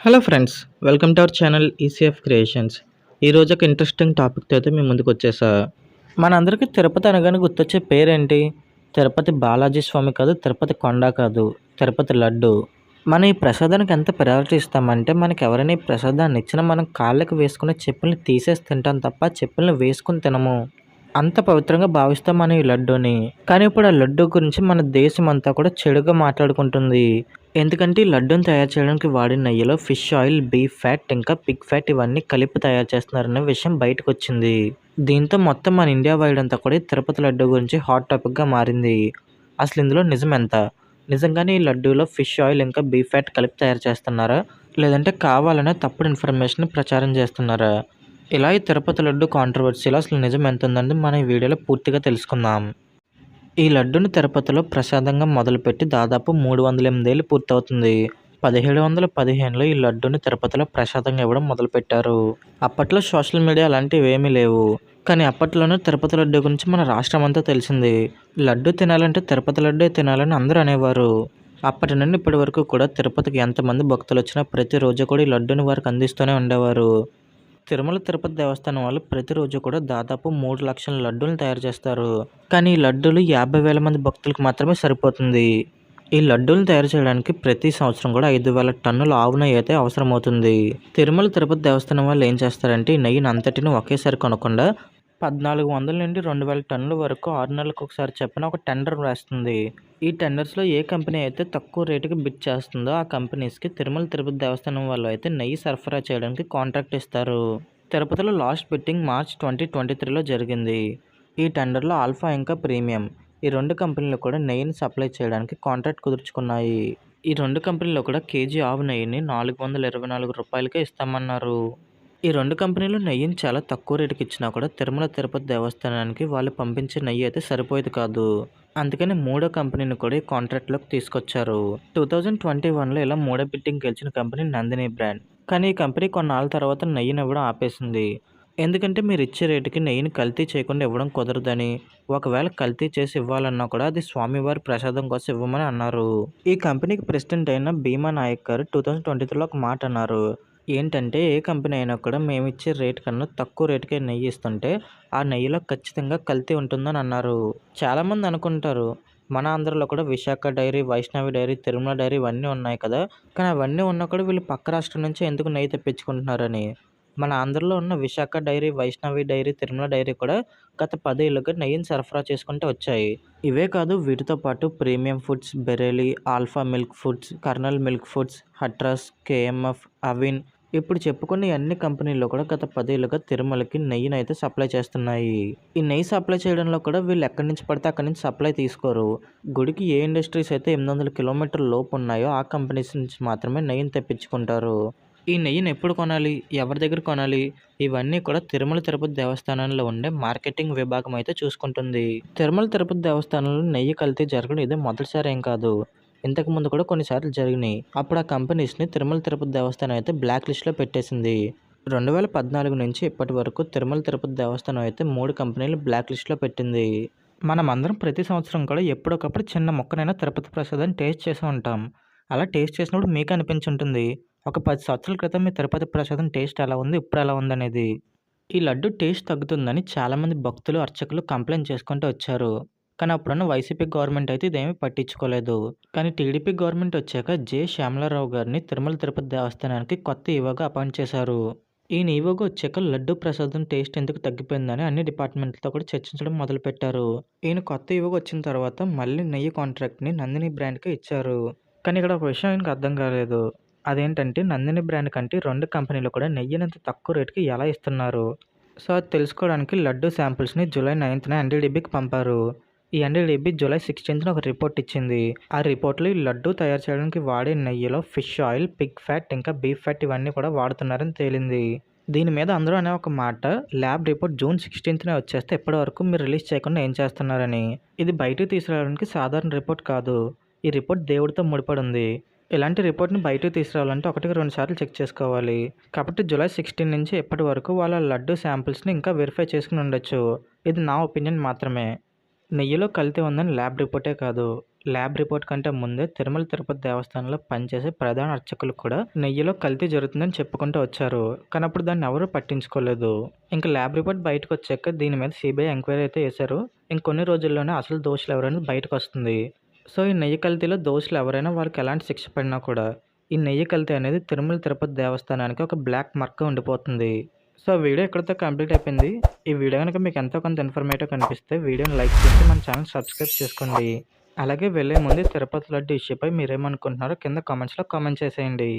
Hello friends, welcome to our channel ECF creations. ఈరోజు ఒక interesting టాపిక్తో అయితే మీ ముందుకు వచ్చేసా. మనందరికీ తిరుపతి అనగానే గుర్తొచ్చే పేరేంటి? తిరుపతి బాలాజీ స్వామి కాదు, తిరుపతి కొండ కాదు, తిరుపతి లడ్డు. మనం ఈ ప్రసాదానికి ఎంత ప్రయారిటీ ఇస్తామంటే, మనకి ఎవరైనా ఈ ప్రసాదాన్ని ఇచ్చినా మనం కాళ్ళకి వేసుకునే చెప్పుల్ని తీసేసి తింటాం తప్ప చెప్పుల్ని వేసుకుని తినము. అంత పవిత్రంగా భావిస్తాం మనం ఈ లడ్డూని. కానీ ఇప్పుడు ఆ లడ్డూ గురించి మన దేశం అంతా కూడా చెడుగా మాట్లాడుకుంటుంది. ఎందుకంటే ఈ లడ్డూని తయారు చేయడానికి వాడిన నెయ్యిలో ఫిష్ ఆయిల్, బీఫ్ ఫ్యాట్, ఇంకా పిగ్ ఫ్యాట్ ఇవన్నీ కలిపి తయారు చేస్తున్నారనే విషయం బయటకొచ్చింది. దీంతో మొత్తం మన ఇండియా వైడ్ అంతా కూడా ఈ తిరుపతి లడ్డూ గురించి హాట్ టాపిక్‌గా మారింది. అసలు ఇందులో నిజం ఎంత? నిజంగానే ఈ లడ్డూలో ఫిష్ ఆయిల్ ఇంకా బీఫ్ ఫ్యాట్ కలిపి తయారు చేస్తున్నారా? లేదంటే కావాలనే తప్పుడు ఇన్ఫర్మేషన్ ప్రచారం చేస్తున్నారా? ఇలా ఈ తిరుపతి లడ్డు కాంట్రోవర్సీలో అసలు నిజం ఎంత ఉందని మనం ఈ వీడియోలో పూర్తిగా తెలుసుకుందాం. ఈ లడ్డుని తిరుపతిలో ప్రసాదంగా మొదలుపెట్టి దాదాపు 308 ఏళ్ళు పూర్తవుతుంది. 1715లో ఈ లడ్డుని తిరుపతిలో ప్రసాదంగా ఇవ్వడం మొదలుపెట్టారు. అప్పట్లో సోషల్ మీడియా అలాంటివి ఏమీ లేవు. కానీ అప్పట్లోనే తిరుపతి లడ్డు గురించి మన రాష్ట్రం అంతా తెలిసింది. లడ్డు తినాలంటే తిరుపతి లడ్డే తినాలని అందరూ అనేవారు. అప్పటి నుండి ఇప్పటి వరకు కూడా తిరుపతికి ఎంతమంది భక్తులు వచ్చినా ప్రతిరోజు కూడా ఈ లడ్డుని వారికి అందిస్తూనే ఉండేవారు. తిరుమల తిరుపతి దేవస్థానం వాళ్ళు ప్రతిరోజు కూడా దాదాపు 3,00,000 లడ్డూలను తయారు చేస్తారు. కానీ ఈ లడ్డూలు 50,000 మంది భక్తులకు మాత్రమే సరిపోతుంది. ఈ లడ్డూలను తయారు చేయడానికి ప్రతి సంవత్సరం కూడా 5,000 టన్నుల ఆవు నెయ్యి అయితే అవసరమవుతుంది. తిరుమల తిరుపతి దేవస్థానం వాళ్ళు ఏం చేస్తారంటే ఈ నెయ్యిని అంతటిని ఒకేసారి కొనకుండా 1,400 నుండి 2,000 టన్నుల వరకు 6 నెలలకు ఒకసారి చొప్పున ఒక టెండర్ వేస్తుంది. ఈ టెండర్స్‌లో ఏ కంపెనీ అయితే తక్కువ రేటుకి బిడ్ చేస్తుందో ఆ కంపెనీస్‌కి తిరుమల తిరుపతి దేవస్థానం వాళ్ళు అయితే నెయ్యి సరఫరా చేయడానికి కాంట్రాక్ట్ ఇస్తారు. తిరుపతిలో లాస్ట్ బిడ్డింగ్ మార్చ్ 2023లో జరిగింది. ఈ టెండర్‌లో ఆల్ఫా ఇంకా ప్రీమియం ఈ 2 కంపెనీలు కూడా నెయ్యిని సప్లై చేయడానికి కాంట్రాక్ట్ కుదుర్చుకున్నాయి. ఈ 2 కంపెనీలు కూడా కేజీ ఆవు నెయ్యిని రూ. 424కే ఇస్తామన్నారు. ఈ 2 కంపెనీలు నెయ్యిని చాలా తక్కువ రేటుకి ఇచ్చినా కూడా తిరుమల తిరుపతి దేవస్థానానికి వాళ్ళు పంపించే నెయ్యి అయితే సరిపోయేది కాదు. అందుకని మూడో కంపెనీని కూడా ఈ కాంట్రాక్ట్‌లోకి తీసుకొచ్చారు. 2021లో ఇలా మూడో బిడ్డింగ్ గెలిచిన కంపెనీ నందిని బ్రాండ్. కానీ ఈ కంపెనీ కొన్నాళ్ళ తర్వాత నెయ్యినివ్వడం ఆపేసింది. ఎందుకంటే మీరిచ్చే రేటుకి నెయ్యిని కల్తీ చేయకుండా ఇవ్వడం కుదరదని, ఒకవేళ కల్తీ చేసి ఇవ్వాలన్నా కూడా అది స్వామివారి ప్రసాదం కోసం ఇవ్వమని అన్నారు. ఈ కంపెనీకి ప్రెసిడెంట్ అయిన భీమా నాయక్ గారు 2023లో ఒక మాట అన్నారు. ఏంటంటే ఏ కంపెనీ అయినా కూడా మేమిచ్చే రేటు కన్నా తక్కువ రేటుకే నెయ్యి ఇస్తుంటే ఆ నెయ్యిలో ఖచ్చితంగా కల్తీ ఉంటుందని అన్నారు. చాలామంది అనుకుంటారు మన ఆంధ్రలో కూడా Visakha Dairy, Vaishnavi Dairy, Tirumala Dairy ఇవన్నీ ఉన్నాయి కదా. కానీ అవన్నీ ఉన్నా కూడా వీళ్ళు పక్క రాష్ట్రం నుంచి ఎందుకు నెయ్యి తెప్పించుకుంటున్నారని. మన ఆంధ్రలో ఉన్న Visakha Dairy, Vaishnavi Dairy, Tirumala Dairy కూడా గత 10 ఏళ్లుగా నెయ్యిని సరఫరా చేసుకుంటూ వచ్చాయి. ఇవే కాదు వీటితో పాటు premium foods, Bareilly, Alpha milk foods, Karnal milk foods, Hathras, KMF, Aavin ఇప్పుడు చెప్పుకున్న ఈ అన్ని కంపెనీల్లో కూడా గత 10 ఏళ్లుగా తిరుమలకి నెయ్యినైతే సప్లై చేస్తున్నాయి. ఈ నెయ్యి సప్లై చేయడంలో కూడా వీళ్ళు ఎక్కడి నుంచి పడితే అక్కడి నుంచి సప్లై తీసుకోరు. గుడికి ఏ ఇండస్ట్రీస్ అయితే 800 కిలోమీటర్ల లోపు ఉన్నాయో ఆ కంపెనీస్ నుంచి మాత్రమే నెయ్యిని తెప్పించుకుంటారు. ఈ నెయ్యిని ఎప్పుడు కొనాలి? ఎవరి దగ్గర కొనాలి? ఇవన్నీ కూడా తిరుమల తిరుపతి దేవస్థానంలో ఉండే మార్కెటింగ్ విభాగం అయితే చూసుకుంటుంది. తిరుమల తిరుపతి దేవస్థానంలో నెయ్యి కల్తీ జరగడం ఇదే మొదటిసారి ఏం కాదు. ఇంతకుముందు కూడా కొన్నిసార్లు జరిగినాయి. అప్పుడు ఆ కంపెనీస్‌ని తిరుమల తిరుపతి దేవస్థానం అయితే బ్లాక్ లిస్ట్‌లో పెట్టేసింది. 2014 నుంచి ఇప్పటి వరకు తిరుమల తిరుపతి దేవస్థానం అయితే 3 కంపెనీలు బ్లాక్ లిస్ట్‌లో పెట్టింది. మనమందరం ప్రతి సంవత్సరం కూడా ఎప్పుడొకప్పుడు చిన్న ముక్కనైనా తిరుపతి ప్రసాదాన్ని టేస్ట్ చేసే ఉంటాం. అలా టేస్ట్ చేసినప్పుడు మీకు అనిపించుంటుంది. ఒక 10 సంవత్సరాల క్రితం మీ తిరుపతి ప్రసాదం టేస్ట్ ఎలా ఉంది? ఇప్పుడు ఎలా ఉందనేది. ఈ లడ్డు టేస్ట్ తగ్గుతుందని చాలామంది భక్తులు, అర్చకులు కంప్లెయింట్ చేసుకుంటూ వచ్చారు. కానీ అప్పుడున్న వైసీపీ గవర్నమెంట్ అయితే ఇదేమీ పట్టించుకోలేదు. కానీ టీడీపీ గవర్నమెంట్ వచ్చాక శ్యామలారావు గారిని తిరుమల తిరుపతి దేవస్థానానికి కొత్త ఈవోగా అపాయింట్ చేశారు. ఈయన ఈవోగా వచ్చాక లడ్డు ప్రసాదం టేస్ట్ ఎందుకు తగ్గిపోయిందని అన్ని డిపార్ట్మెంట్లతో కూడా చర్చించడం మొదలుపెట్టారు. ఈయన కొత్త ఈవోగా వచ్చిన తర్వాత మళ్ళీ నెయ్యి కాంట్రాక్ట్‌ని నందిని బ్రాండ్‌కే ఇచ్చారు. కానీ ఇక్కడ ఒక విషయం ఆయనకు అర్థం కాలేదు. అదేంటంటే నందిని బ్రాండ్ కంటే 2 కంపెనీలు కూడా నెయ్యిని అంత తక్కువ రేటుకి ఎలా ఇస్తున్నారు? సో, అది తెలుసుకోవడానికి లడ్డు శాంపిల్స్‌ని జూలై 9న ఎన్‌డీడీబీకి పంపారు. ఈ ఎన్‌డీడీబీ జూలై 16న ఒక రిపోర్ట్ ఇచ్చింది. ఆ రిపోర్ట్‌లో ఈ లడ్డు తయారు చేయడానికి వాడే నెయ్యిలో ఫిష్ ఆయిల్, పిగ్ ఫ్యాట్, ఇంకా బీఫ్ ఫ్యాట్ ఇవన్నీ కూడా వాడుతున్నారని తేలింది. దీని మీద అందరూ అనే ఒక మాట ల్యాబ్ రిపోర్ట్ జూన్ 16నే వచ్చేస్తే ఇప్పటివరకు మీరు రిలీజ్ చేయకుండా ఏం చేస్తున్నారని. ఇది బయటకు తీసుకురావడానికి సాధారణ రిపోర్ట్ కాదు. ఈ రిపోర్ట్ దేవుడితో ముడిపడి ఉంది. ఇలాంటి రిపోర్ట్‌ని బయటకు తీసుకురావాలంటే ఒకటికి 2 సార్లు చెక్ చేసుకోవాలి. కాబట్టి జూలై 16 నుంచి ఇప్పటి వరకు వాళ్ళ లడ్డు శాంపిల్స్‌ని ఇంకా వెరిఫై చేసుకుని ఉండొచ్చు. ఇది నా ఒపీనియన్ మాత్రమే. నెయ్యిలో కల్తీ ఉందని ల్యాబ్ రిపోర్టే కాదు, ల్యాబ్ రిపోర్ట్ కంటే ముందే తిరుమల తిరుపతి దేవస్థానంలో పనిచేసే ప్రధాన అర్చకులు కూడా నెయ్యిలో కల్తీ జరుగుతుందని చెప్పుకుంటూ వచ్చారు. కానీ అప్పుడు దాన్ని ఎవరూ పట్టించుకోలేదు. ఇంకా ల్యాబ్ రిపోర్ట్ బయటకు వచ్చాక దీని మీద సిబిఐ ఎంక్వైరీ అయితే వేశారు. ఇంకొన్ని రోజుల్లోనే అసలు దోషులు ఎవరైనా బయటకు వస్తుంది. సో ఈ నెయ్యి కల్తీలో దోషులు ఎవరైనా వాళ్ళకి ఎలాంటి శిక్ష పడినా కూడా ఈ నెయ్యి కల్తీ అనేది తిరుమల తిరుపతి దేవస్థానానికి ఒక బ్లాక్ మార్క్గా ఉండిపోతుంది. సో వీడియో ఇక్కడితో కంప్లీట్ అయిపోయింది. ఈ వీడియో కనుక మీకు ఎంతో కొంత ఇన్ఫర్మేటివ్ కనిపిస్తే వీడియోని లైక్ చేసి మన ఛానల్ సబ్స్క్రైబ్ చేసుకోండి. అలాగే వెళ్ళే ముందు తిరుపతి లడ్డు ఇష్యూపై మీరేమనుకుంటున్నారో కింద కామెంట్స్లో కామెంట్ చేసేయండి.